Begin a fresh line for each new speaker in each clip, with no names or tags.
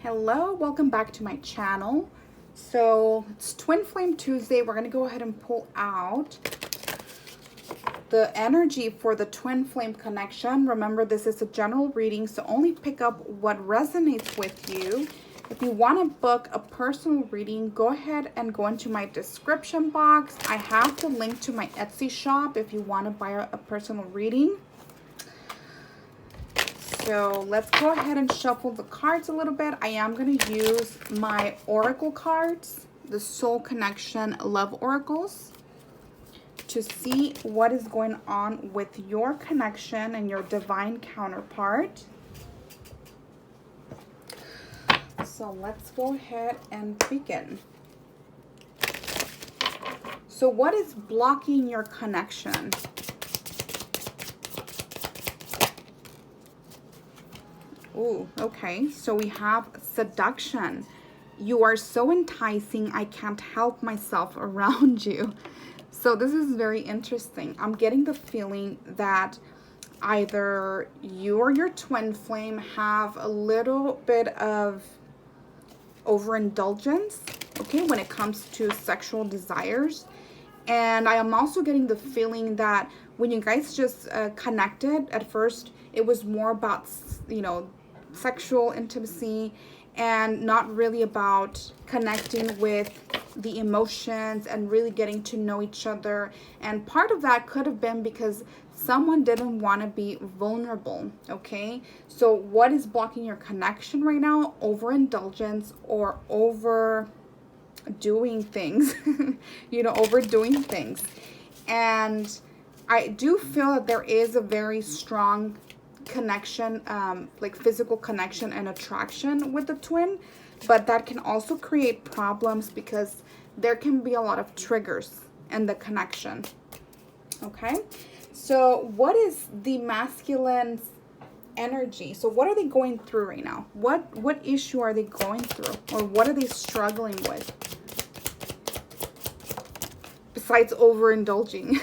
Hello, welcome back to my channel. So it's Twin Flame Tuesday. We're going to go ahead and pull out the energy for the twin flame connection. Remember, this is a general reading, so only pick up what resonates with you. If you want to book a personal reading, go ahead and go into my description box. I have the link to my Etsy shop if you want to buy a personal reading. So let's go ahead and shuffle the cards a little bit. I am going to use my oracle cards, the Soul Connection Love Oracles, to see what is going on with your connection and your divine counterpart. So let's go ahead and begin. So what is blocking your connection? Ooh, okay, so we have seduction. You are so enticing, I can't help myself around you. So this is very interesting. I'm getting the feeling that either you or your twin flame have a little bit of overindulgence, okay, when it comes to sexual desires. And I am also getting the feeling that when you guys just connected at first, it was more about, sexual intimacy and not really about connecting with the emotions and really getting to know each other. And part of that could have been because someone didn't want to be vulnerable, okay? So what is blocking your connection right now? Overindulgence or overdoing things, overdoing things. And I do feel that there is a very strong connection, like physical connection and attraction with the twin, but that can also create problems because there can be a lot of triggers in the connection. Okay, so what is the masculine's energy? So what are they going through right now? What issue are they going through, or what are they struggling with besides overindulging?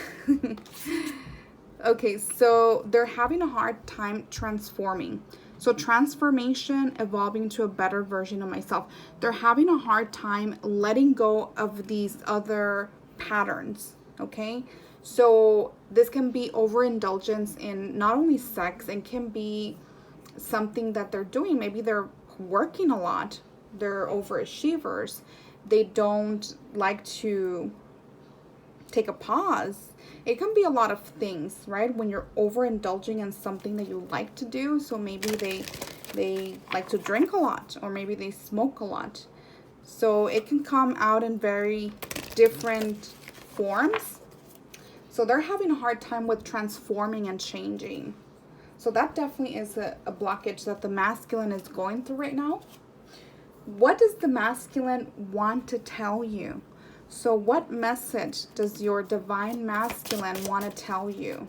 Okay, so they're having a hard time transforming. So transformation, evolving to a better version of myself. They're having a hard time letting go of these other patterns, okay? So this can be overindulgence in not only sex, it can be something that they're doing. Maybe they're working a lot. They're overachievers. They don't like to take a pause. It can be a lot of things, right? When you're overindulging in something that you like to do. So maybe they like to drink a lot, or maybe they smoke a lot. So it can come out in very different forms. So they're having a hard time with transforming and changing. So that definitely is a blockage that the masculine is going through right now. What does the masculine want to tell you? So what message does your divine masculine want to tell you?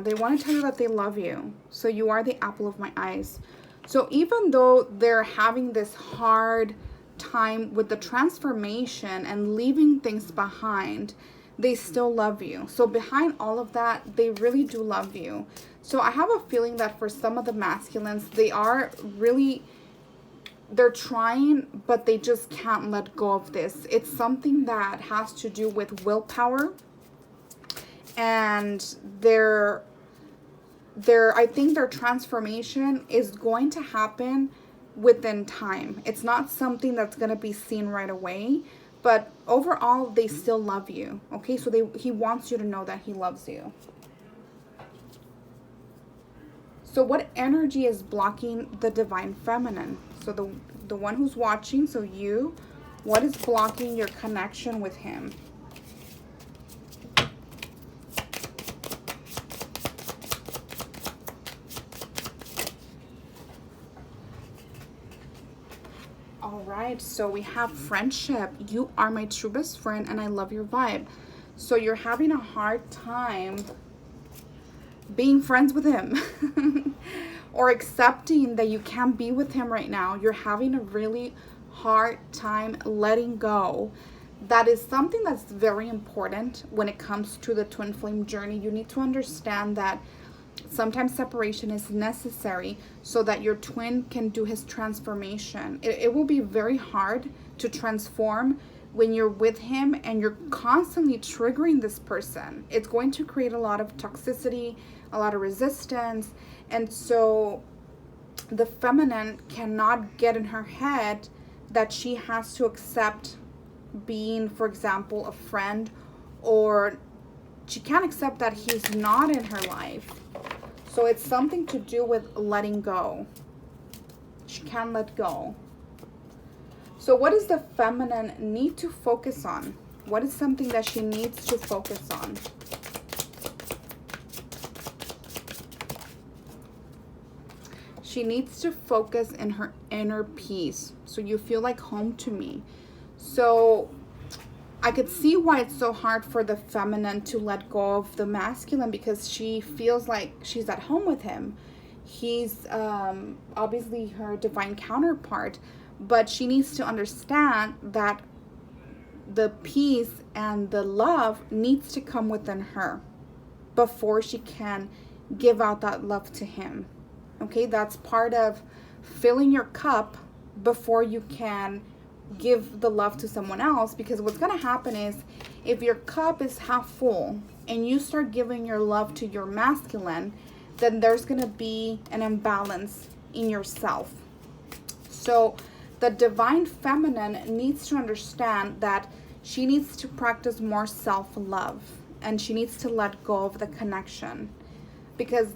They want to tell you that they love you. So you are the apple of my eyes. So even though they're having this hard time with the transformation and leaving things behind, they still love you. So behind all of that, they really do love you. So I have a feeling that for some of the masculines, they're trying, but they just can't let go of this. It's something that has to do with willpower. And I think their transformation is going to happen within time. It's not something that's going to be seen right away. But overall, they still love you, okay? So he wants you to know that he loves you. So what energy is blocking the divine feminine? So the one who's watching, so you, what is blocking your connection with him? All right, so we have friendship. You are my true best friend and I love your vibe. So you're having a hard time being friends with him or accepting that you can't be with him right now. You're having a really hard time letting go that is something that's very important when it comes to the twin flame journey. You need to understand that sometimes separation is necessary so that your twin can do his transformation. It will be very hard to transform when you're with him and you're constantly triggering this person. It's going to create a lot of toxicity, a lot of resistance. And so the feminine cannot get in her head that she has to accept being, for example, a friend, or she can't accept that he's not in her life. So it's something to do with letting go. She can't let go. So what does the feminine need to focus on? What is something that she needs to focus on? She needs to focus in her inner peace. So you feel like home to me. So I could see why it's so hard for the feminine to let go of the masculine, because she feels like she's at home with him. He's obviously her divine counterpart, but she needs to understand that the peace and the love needs to come within her before she can give out that love to him. Okay, that's part of filling your cup before you can give the love to someone else. Because what's going to happen is, if your cup is half full and you start giving your love to your masculine, then there's going to be an imbalance in yourself. So the divine feminine needs to understand that she needs to practice more self-love, and she needs to let go of the connection. Because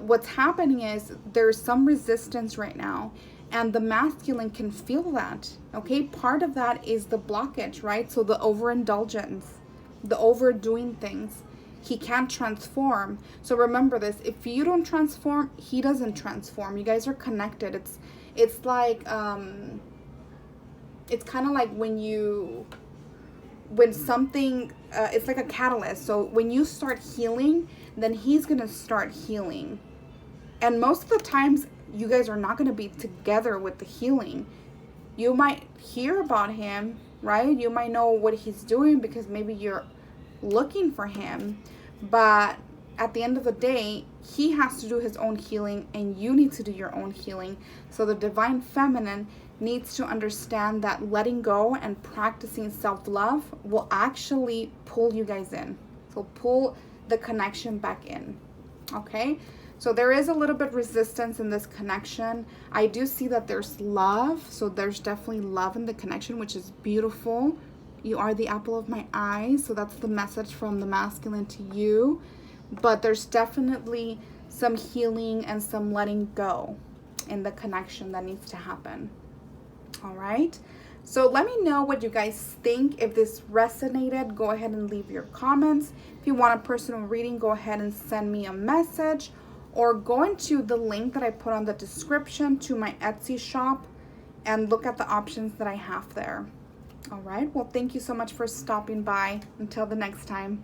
what's happening is there's some resistance right now, and the masculine can feel that. Okay, part of that is the blockage, right? So the overindulgence, the overdoing things. He can't transform. So remember this: if you don't transform, he doesn't transform. You guys are connected. It's like it's kind of like when something it's like a catalyst. So when you start healing, then he's gonna start healing. And most of the times you guys are not going to be together with the healing. You might hear about him, right? You might know what he's doing because maybe you're looking for him. But at the end of the day, he has to do his own healing, and you need to do your own healing. So the divine feminine needs to understand that letting go and practicing self-love will actually pull you guys in. So pull the connection back in. Okay? So there is a little bit resistance in this connection. I do see that there's love. So there's definitely love in the connection, which is beautiful. You are the apple of my eye. So that's the message from the masculine to you. But there's definitely some healing and some letting go in the connection that needs to happen. All right. So let me know what you guys think. If this resonated, go ahead and leave your comments. If you want a personal reading, go ahead and send me a message, or go into the link that I put on the description to my Etsy shop and look at the options that I have there. All right. Well, thank you so much for stopping by. Until the next time.